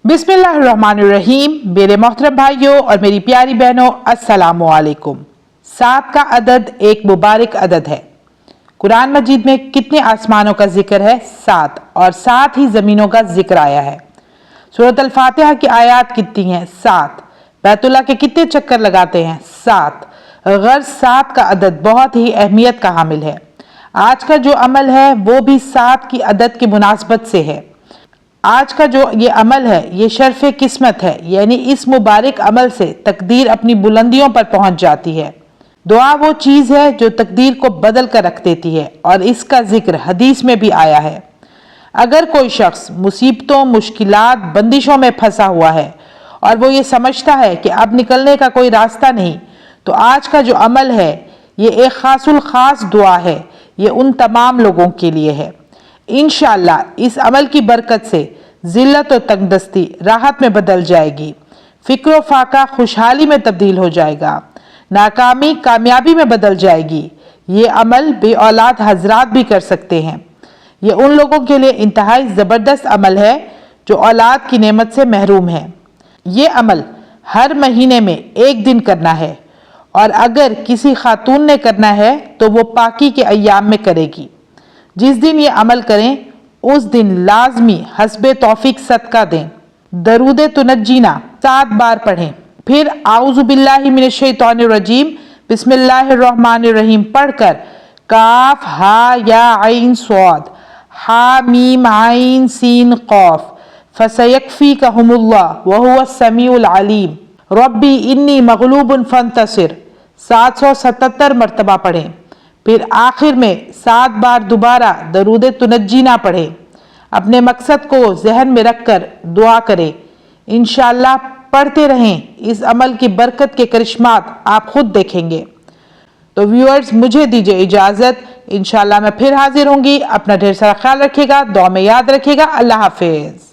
बिस्मिल्लाहिर्रहमानिर्रहीम। मेरे मोहतरम भाइयों और मेरी प्यारी बहनों, अस्सलामु अलैकुम। 7 का अदद एक मुबारक अदद है। कुरान मजीद में कितने आसमानों का जिक्र है? 7, और 7 ही ज़मीनों का जिक्र आया है। सूरत अल फातिहा की आयत कितनी हैं? 7। बैतुल्लाह के कितने चक्कर लगाते हैं? 7। गर्ज 7 का अदद बहुत ही अहमियत का हामिल है। आज का जो अमल है वो भी 7 की अदद की मुनासबत से है। आज का जो ये अमल है ये शर्फ किस्मत है, यानी इस मुबारक अमल से तकदीर अपनी बुलंदियों पर पहुंच जाती है। दुआ वो चीज़ है जो तकदीर को बदल कर रख देती है, और इसका जिक्र हदीस में भी आया है। अगर कोई शख्स मुसीबतों, मुश्किलात, बंदिशों में फंसा हुआ है और वो ये समझता है कि अब निकलने का कोई रास्ता नहीं, तो आज का जो अमल है ये एक खासुल खास दुआ है। ये उन तमाम लोगों के लिए है। इंशाअल्लाह इस अमल की बरकत से जिल्लत और तंगदस्ती राहत में बदल जाएगी, फिक्र फाका खुशहाली में तब्दील हो जाएगा, नाकामी कामयाबी में बदल जाएगी। ये अमल बे औलाद हजरात भी कर सकते हैं। ये उन लोगों के लिए इंतहाई ज़बरदस्त अमल है जो औलाद की नेमत से महरूम है। ये अमल हर महीने में एक दिन करना है, और अगर किसी खातून ने करना है तो वो पाकी के अय्याम में करेगी। जिस दिन ये अमल करें उस दिन लाजमी हस्बे तौफीक सदका दें। दरूद तुनज्जीना 7 बार पढ़ें, फिर आऊज़ु बिल्लाहि मिनश शैतानिर रजीम बिस्मिल्लाहिर्रहमानिर्रहीम पढ़कर काफ हा या आइन स्वाद हा मीम आइन सीन कौफ फसयकफीकहुमुल्लाह वहुवस समीउल अलीम रब्बी इन्नी मगलूबुन फंतसिर 777 मरतबा पढ़ें। फिर आखिर में 7 बार दोबारा दरूद तुनज्जीना पढ़ें। अपने मकसद को जहन में रखकर दुआ करें। इंशाअल्लाह पढ़ते रहें, इस अमल की बरकत के करिश्मात आप खुद देखेंगे। तो व्यूअर्स, मुझे दीजिए इजाज़त। इंशाअल्लाह मैं फिर हाजिर होंगी। अपना ढेर सारा ख्याल रखिएगा, दुआ में याद रखिएगा। अल्लाह हाफिज़।